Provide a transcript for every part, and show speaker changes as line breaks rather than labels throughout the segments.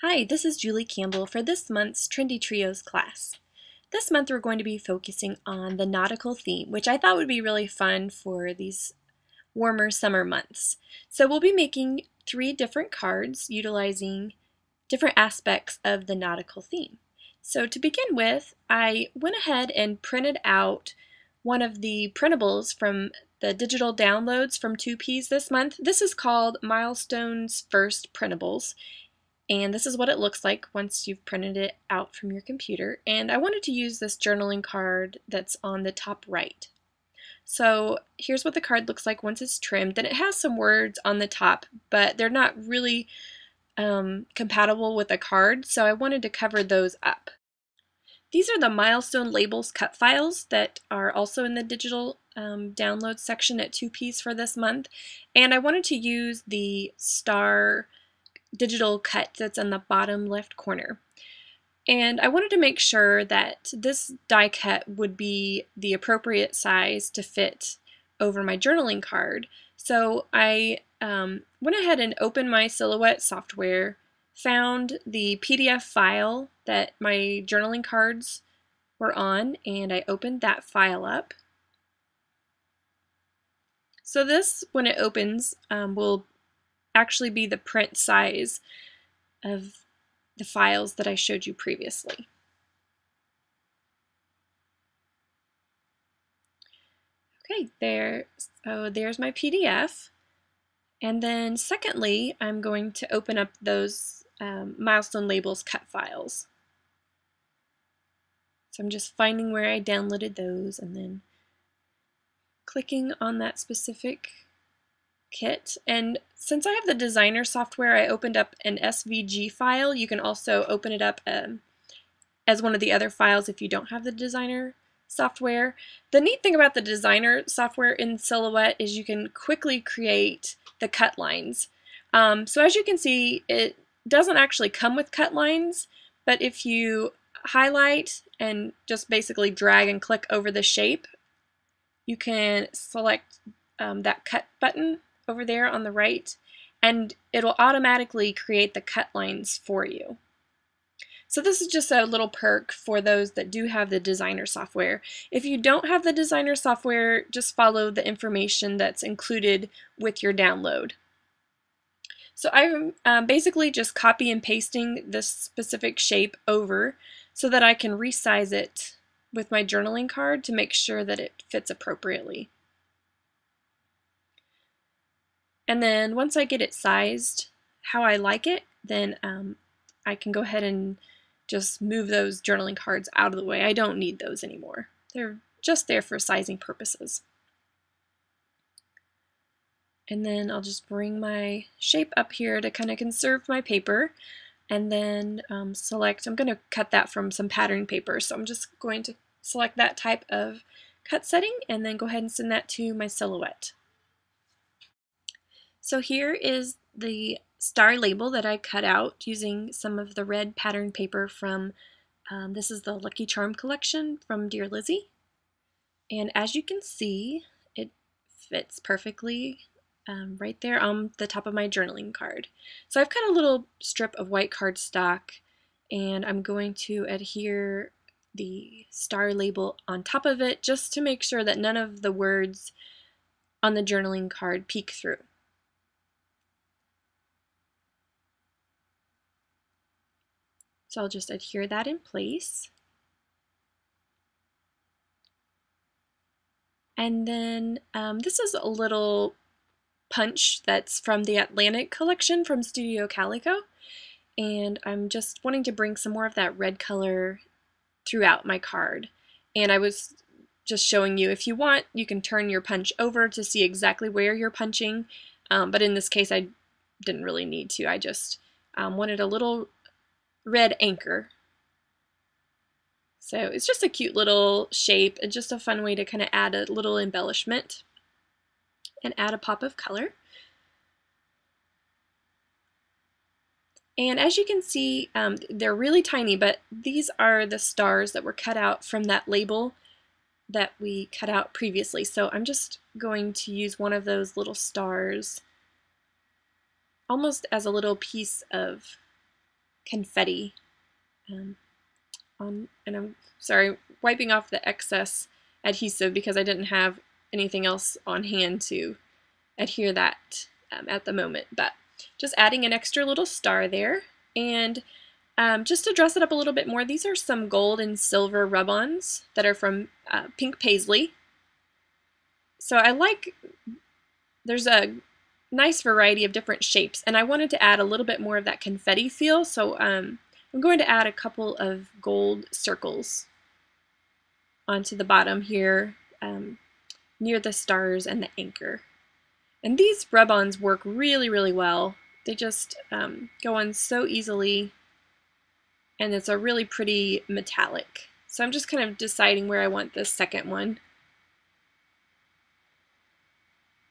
Hi, this is Julie Campbell for this month's Trendy Trios class. This month we're going to be focusing on the nautical theme, which I thought would be really fun for these warmer summer months. So we'll be making 3 different cards utilizing different aspects of the nautical theme. So to begin with, I went ahead and printed out one of the printables from the digital downloads from 2Ps this month. This is called Milestone's First Printables. And this is what it looks like once you've printed it out from your computer. And I wanted to use this journaling card that's on the top right. So here's what the card looks like once it's trimmed. And it has some words on the top, but they're not really compatible with a card, so I wanted to cover those up. These are the milestone labels cut files that are also in the digital download section at 2Ps for this month. And I wanted to use the star digital cut that's in the bottom left corner. And I wanted to make sure that this die cut would be the appropriate size to fit over my journaling card. So I went ahead and opened my Silhouette software, found the PDF file that my journaling cards were on, and I opened that file up. So this, when it opens, will actually be the print size of the files that I showed you previously. Okay, there's my PDF. And then secondly, I'm going to open up those milestone labels cut files. So I'm just finding where I downloaded those and then clicking on that specific kit. And since I have the designer software, I opened up an SVG file. You can also open it up as one of the other files if you don't have the designer software. The neat thing about the designer software in Silhouette is you can quickly create the cut lines. So as you can see, it doesn't actually come with cut lines, but if you highlight and just basically drag and click over the shape, you can select that cut button over there on the right, and it'll automatically create the cut lines for you. So this is just a little perk for those that do have the designer software. If you don't have the designer software, just follow the information that's included with your download. So I'm basically just copy and pasting this specific shape over so that I can resize it with my journaling card to make sure that it fits appropriately. And then once I get it sized how I like it, then I can go ahead and just move those journaling cards out of the way. I don't need those anymore. They're just there for sizing purposes. And then I'll just bring my shape up here to kind of conserve my paper, and then select, I'm going to cut that from some pattern paper, so I'm just going to select that type of cut setting and then go ahead and send that to my Silhouette. So here is the star label that I cut out using some of the red pattern paper from, this is the Lucky Charm collection from Dear Lizzie. And as you can see, it fits perfectly right there on the top of my journaling card. So I've cut a little strip of white cardstock, and I'm going to adhere the star label on top of it just to make sure that none of the words on the journaling card peek through. So I'll just adhere that in place. And then this is a little punch that's from the Atlantic collection from Studio Calico. And I'm just wanting to bring some more of that red color throughout my card. And I was just showing you, if you want, you can turn your punch over to see exactly where you're punching. But in this case, I didn't really need to. I just wanted a little red anchor. So it's just a cute little shape and just a fun way to kind of add a little embellishment and add a pop of color. And as you can see, they're really tiny, but these are the stars that were cut out from that label that we cut out previously. So I'm just going to use one of those little stars almost as a little piece of confetti on, and I'm sorry, wiping off the excess adhesive because I didn't have anything else on hand to adhere that at the moment, but just adding an extra little star there. And just to dress it up a little bit more, these are some gold and silver rub-ons that are from Pink Paisley. So there's a nice variety of different shapes, and I wanted to add a little bit more of that confetti feel, so I'm going to add a couple of gold circles onto the bottom here near the stars and the anchor. And these rub-ons work really, really well. They just go on so easily, and it's a really pretty metallic. So I'm just kind of deciding where I want this second one.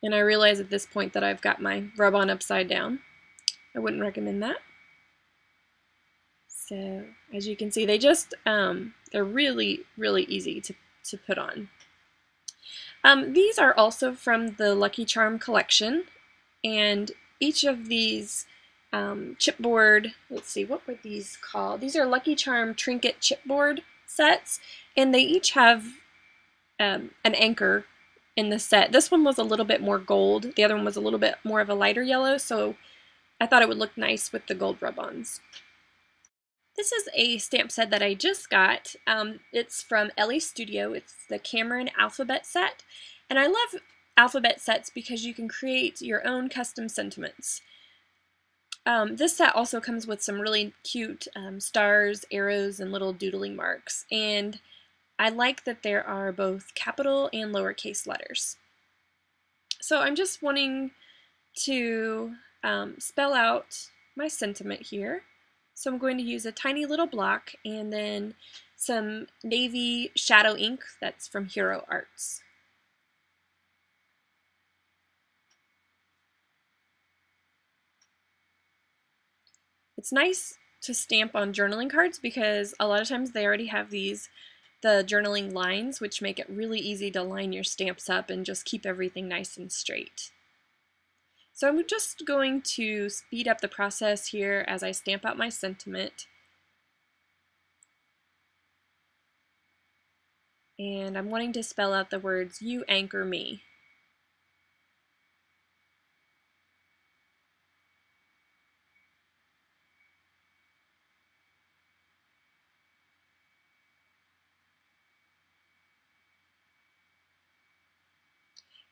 And I realize at this point that I've got my rub-on upside down. I wouldn't recommend that. So as you can see, they just, they're really, really easy to put on. These are also from the Lucky Charm collection, and each of these chipboard, let's see, what were these called? These are Lucky Charm trinket chipboard sets, and they each have an anchor in the set. This one was a little bit more gold, the other one was a little bit more of a lighter yellow, so I thought it would look nice with the gold rub-ons. This is a stamp set that I just got. It's from Ellie Studio. It's the Cameron alphabet set, and I love alphabet sets because you can create your own custom sentiments. This set also comes with some really cute stars, arrows, and little doodling marks, and I like that there are both capital and lowercase letters. So I'm just wanting to spell out my sentiment here. So I'm going to use a tiny little block and then some navy shadow ink that's from Hero Arts. It's nice to stamp on journaling cards because a lot of times they already have the journaling lines, which make it really easy to line your stamps up and just keep everything nice and straight. So I'm just going to speed up the process here as I stamp out my sentiment. And I'm wanting to spell out the words, "You anchor me."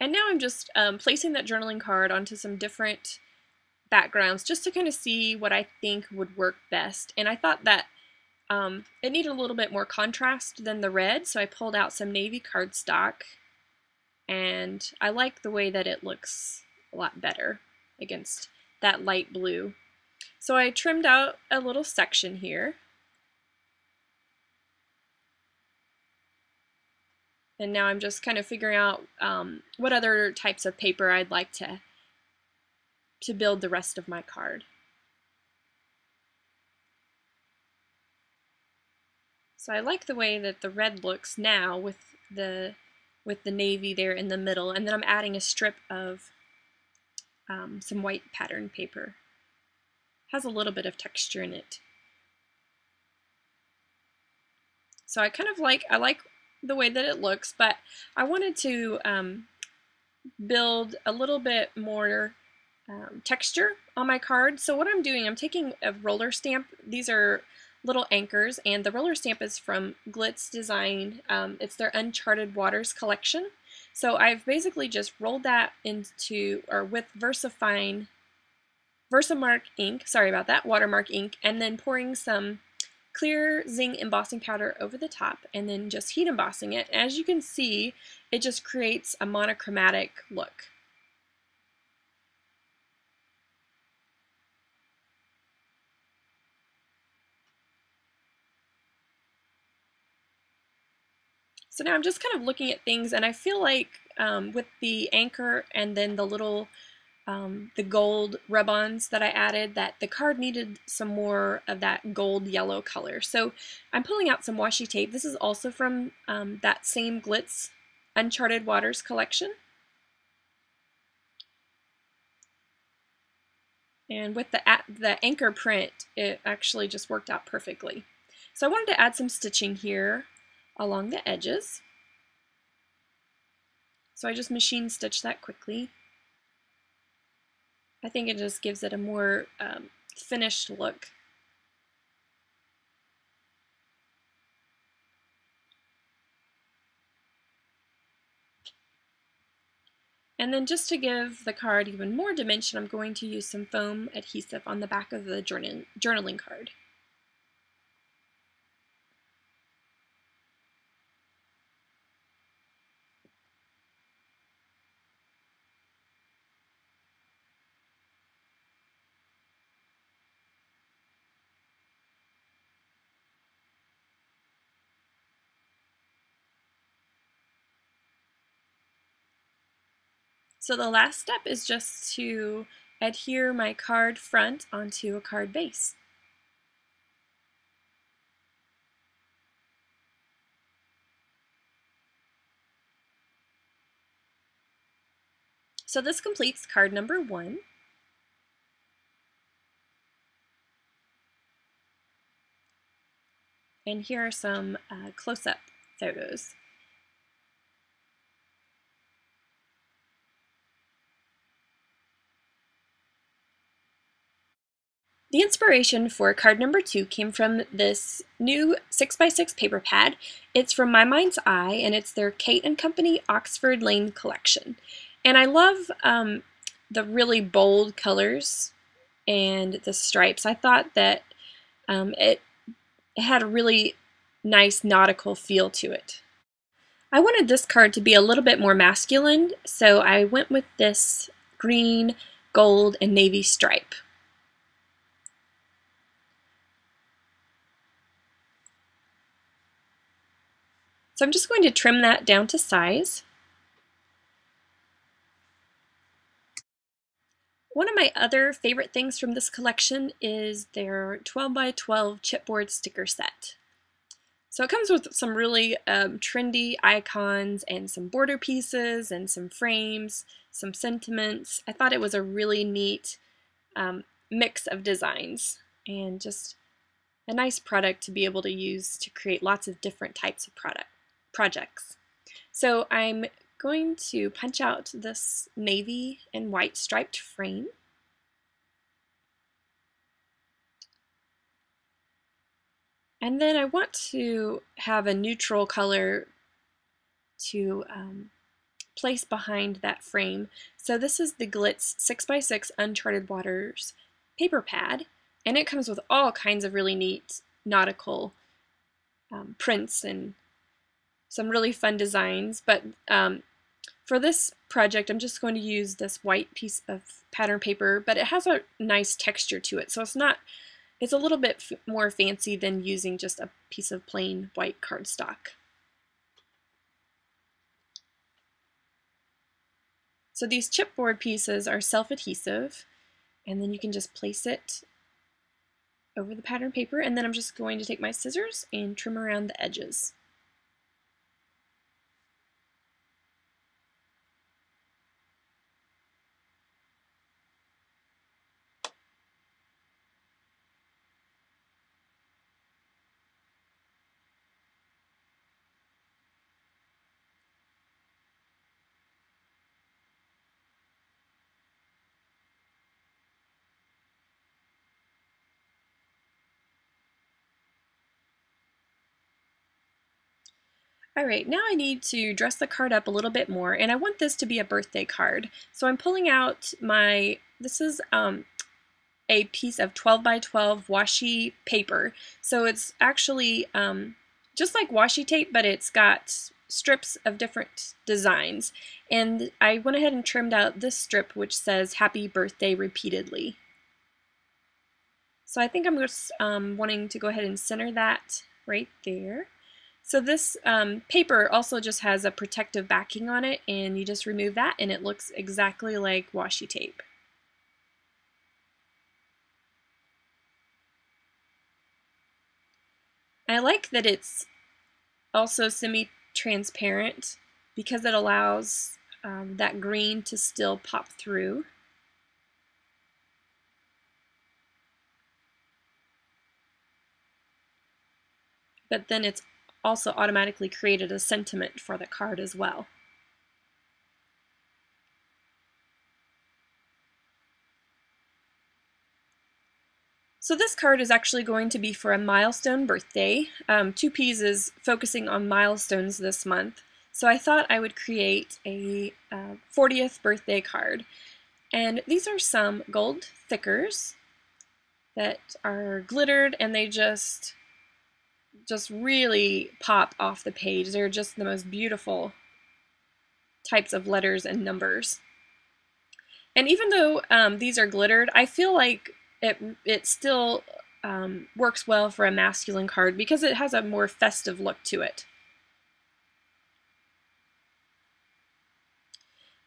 And now I'm just placing that journaling card onto some different backgrounds just to kind of see what I think would work best. And I thought that it needed a little bit more contrast than the red, so I pulled out some navy cardstock, and I like the way that it looks a lot better against that light blue. So I trimmed out a little section here. And now I'm just kind of figuring out what other types of paper I'd like to build the rest of my card. So I like the way that the red looks now with the navy there in the middle, and then I'm adding a strip of some white pattern paper. Has a little bit of texture in it. So I like the way that it looks, but I wanted to build a little bit more texture on my card. So what I'm doing, I'm taking a roller stamp. These are little anchors, and the roller stamp is from Glitz Design. It's their Uncharted Waters collection. So I've basically just rolled that into, or with Versamark ink, sorry about that, watermark ink, and then pouring some clear Zing embossing powder over the top, and then just heat embossing it. As you can see, it just creates a monochromatic look. So now I'm just kind of looking at things, and I feel like with the anchor and then the little the gold rub-ons that I added, that the card needed some more of that gold yellow color. So I'm pulling out some washi tape. This is also from that same Glitz Uncharted Waters collection. And with the anchor print, it actually just worked out perfectly. So I wanted to add some stitching here along the edges. So I just machine stitched that quickly. I think it just gives it a more finished look. And then just to give the card even more dimension, I'm going to use some foam adhesive on the back of the journaling card. So the last step is just to adhere my card front onto a card base. So this completes card number 1. And here are some close-up photos. The inspiration for card number 2 came from this new 6x6 paper pad. It's from My Mind's Eye, and it's their Kate & Company Oxford Lane collection. And I love the really bold colors and the stripes. I thought that it had a really nice nautical feel to it. I wanted this card to be a little bit more masculine, so I went with this green, gold, and navy stripe. So I'm just going to trim that down to size. One of my other favorite things from this collection is their 12x12 chipboard sticker set. So it comes with some really trendy icons and some border pieces and some frames, some sentiments. I thought it was a really neat mix of designs and just a nice product to be able to use to create lots of different types of projects. So I'm going to punch out this navy and white striped frame. And then I want to have a neutral color to place behind that frame. So this is the Glitz 6x6 Uncharted Waters paper pad, and it comes with all kinds of really neat nautical prints and some really fun designs. But for this project, I'm just going to use this white piece of pattern paper, but it has a nice texture to it, so it's a little bit more fancy than using just a piece of plain white cardstock. So these chipboard pieces are self-adhesive, and then you can just place it over the pattern paper, and then I'm just going to take my scissors and trim around the edges. Alright, now I need to dress the card up a little bit more, and I want this to be a birthday card. So I'm pulling out this is a piece of 12x12 washi paper. So it's actually just like washi tape, but it's got strips of different designs. And I went ahead and trimmed out this strip which says Happy Birthday repeatedly. So I think I'm just wanting to go ahead and center that right there. So this paper also just has a protective backing on it, and you just remove that and it looks exactly like washi tape. I like that it's also semi-transparent because it allows that green to still pop through. but then it's also automatically created a sentiment for the card as well. So this card is actually going to be for a milestone birthday. 2Ps is focusing on milestones this month, so I thought I would create a 40th birthday card. And these are some gold thickers that are glittered, and they just really pop off the page. They're just the most beautiful types of letters and numbers. And even though these are glittered, I feel like it still works well for a masculine card because it has a more festive look to it.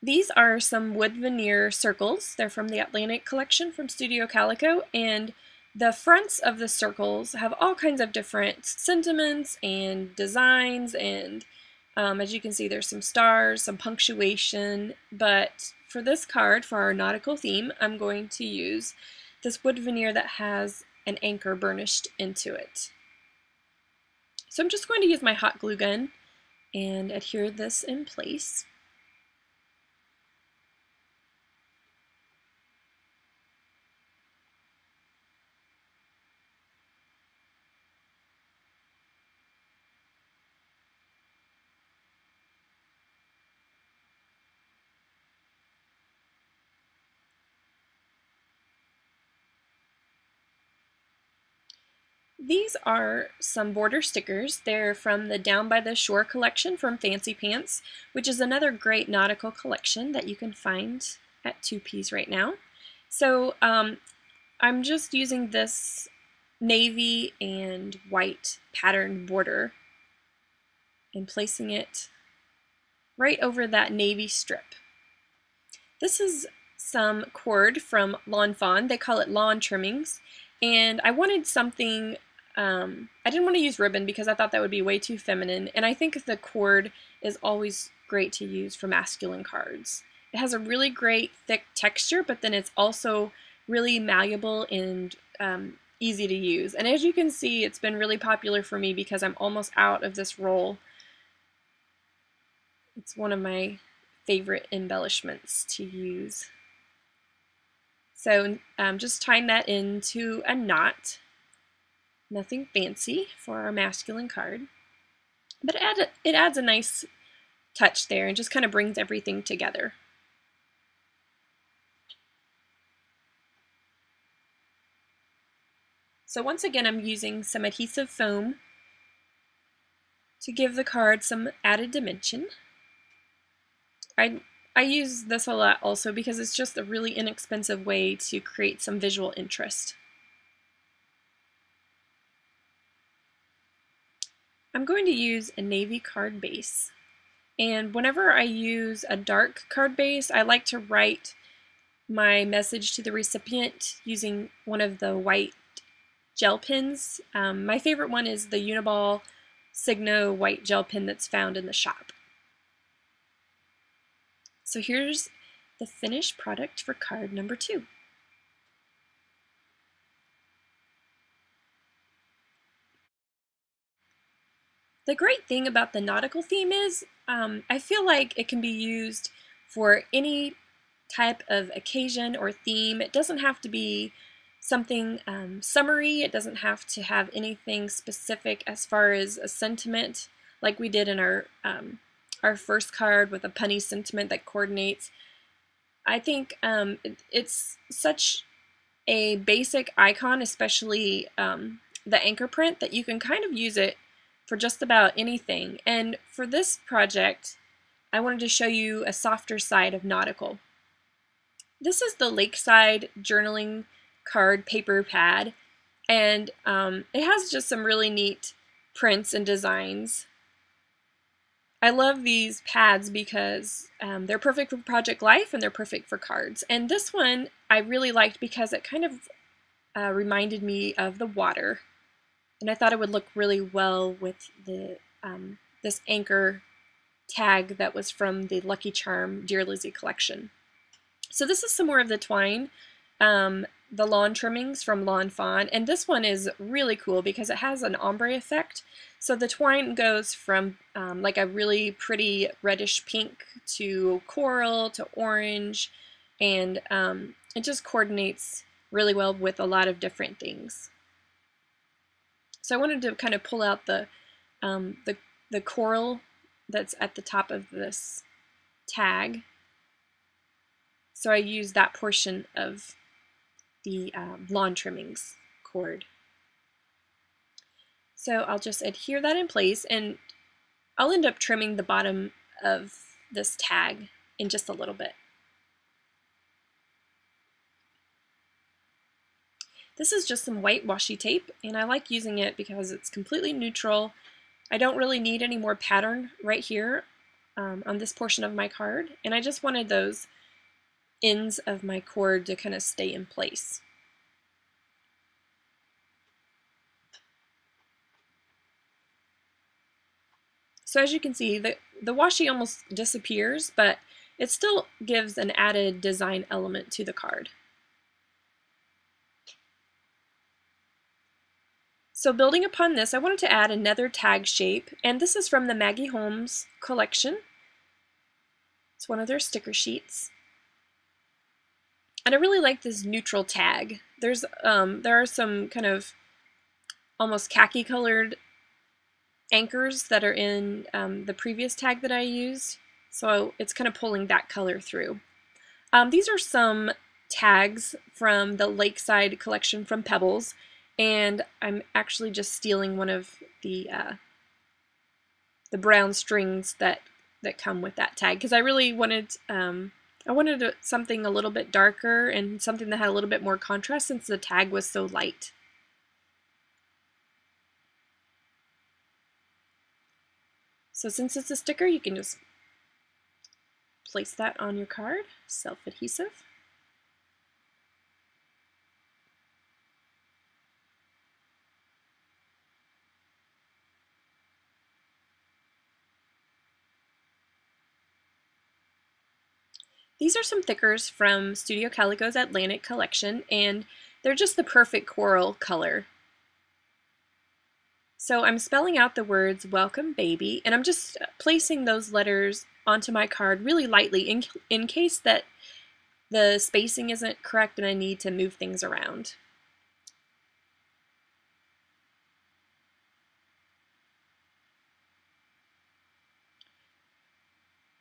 These are some wood veneer circles. They're from the Atlantic collection from Studio Calico, and the fronts of the circles have all kinds of different sentiments and designs, and as you can see, there's some stars, some punctuation, but for this card, for our nautical theme, I'm going to use this wood veneer that has an anchor burnished into it. So I'm just going to use my hot glue gun and adhere this in place. These are some border stickers. They're from the Down by the Shore collection from Fancy Pants, which is another great nautical collection that you can find at 2Ps right now. So I'm just using this navy and white patterned border and placing it right over that navy strip. This is some cord from Lawn Fawn. They call it lawn trimmings, and I wanted something, I didn't want to use ribbon because I thought that would be way too feminine, and I think the cord is always great to use for masculine cards. It has a really great thick texture, but then it's also really malleable and easy to use. And as you can see, it's been really popular for me because I'm almost out of this roll. It's one of my favorite embellishments to use. So just tying that into a knot. Nothing fancy for our masculine card, but it adds a nice touch there and just kind of brings everything together. So once again, I'm using some adhesive foam to give the card some added dimension. I use this a lot also because it's just a really inexpensive way to create some visual interest. I'm going to use a navy card base, and whenever I use a dark card base, I like to write my message to the recipient using one of the white gel pens. My favorite one is the Uniball Signo white gel pen that's found in the shop. So here's the finished product for card number 2. The great thing about the nautical theme is I feel like it can be used for any type of occasion or theme. It doesn't have to be something summery. It doesn't have to have anything specific as far as a sentiment like we did in our first card with a punny sentiment that coordinates. I think it's such a basic icon, especially the anchor print, that you can kind of use it for just about anything. And for this project, I wanted to show you a softer side of nautical. This is the Lakeside journaling card paper pad, and it has just some really neat prints and designs. I love these pads because they're perfect for Project Life and they're perfect for cards. And this one I really liked because it kind of reminded me of the water, and I thought it would look really well with the this anchor tag that was from the Lucky Charm Dear Lizzie collection. So this is some more of the twine. the lawn trimmings from Lawn Fawn, and this one is really cool because it has an ombre effect. So the twine goes from like a really pretty reddish pink to coral to orange, and it just coordinates really well with a lot of different things. So I wanted to kind of pull out the coral that's at the top of this tag. So I used that portion of the lawn trimmings cord. So I'll just adhere that in place, and I'll end up trimming the bottom of this tag in just a little bit. This is just some white washi tape, and I like using it because it's completely neutral. I don't really need any more pattern right here on this portion of my card, and I just wanted those ends of my cord to kind of stay in place. So as you can see, the washi almost disappears, but it still gives an added design element to the card. So building upon this, I wanted to add another tag shape, and this is from the Maggie Holmes collection. It's one of their sticker sheets. And I really like this neutral tag. There are some kind of almost khaki colored anchors that are in the previous tag that I used, so it's kind of pulling that color through. These are some tags from the Lakeside collection from Pebbles, and I'm actually just stealing one of the brown strings that come with that tag, because I really wanted something a little bit darker and something that had a little bit more contrast since the tag was so light. So since it's a sticker, you can just place that on your card, self-adhesive. These are some thickers from Studio Calico's Atlantic collection, and they're just the perfect coral color. So I'm spelling out the words "Welcome Baby," and I'm just placing those letters onto my card really lightly in case that the spacing isn't correct and I need to move things around.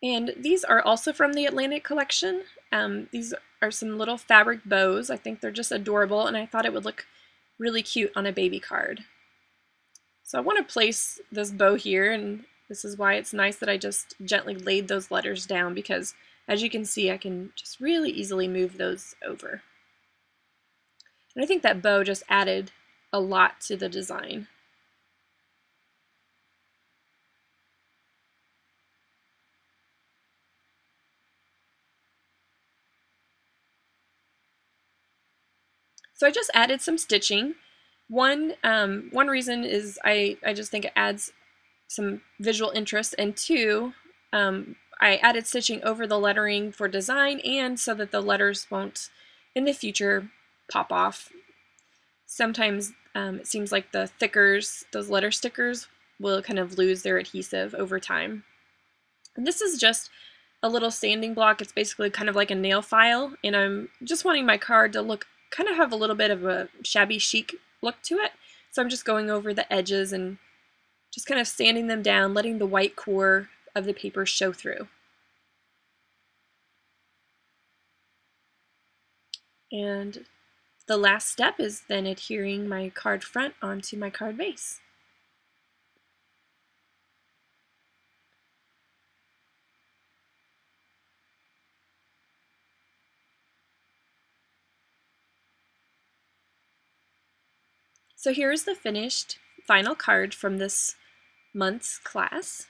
And these are also from the Atlantic collection. These are some little fabric bows. I think they're just adorable, and I thought it would look really cute on a baby card. So I want to place this bow here, and this is why it's nice that I just gently laid those letters down, because as you can see, I can just really easily move those over. And I think that bow just added a lot to the design. So I just added some stitching. One reason is I just think it adds some visual interest, and two, I added stitching over the lettering for design and so that the letters won't in the future pop off. Sometimes it seems like the thickers, those letter stickers, will kind of lose their adhesive over time. And this is just a little sanding block. It's basically kind of like a nail file, and I'm just wanting my card to look kind of have a little bit of a shabby chic look to it. So I'm just going over the edges and just kind of sanding them down, letting the white core of the paper show through. And the last step is then adhering my card front onto my card base. So here is the finished final card from this month's class.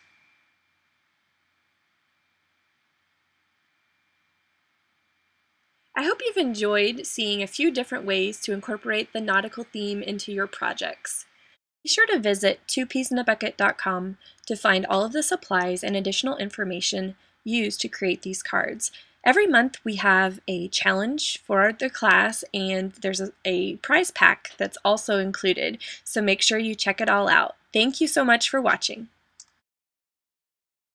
I hope you've enjoyed seeing a few different ways to incorporate the nautical theme into your projects. Be sure to visit twopeasinabucket.com to find all of the supplies and additional information used to create these cards, Every month we have a challenge for the class, and there's a prize pack that's also included, so make sure you check it all out. Thank you so much for watching.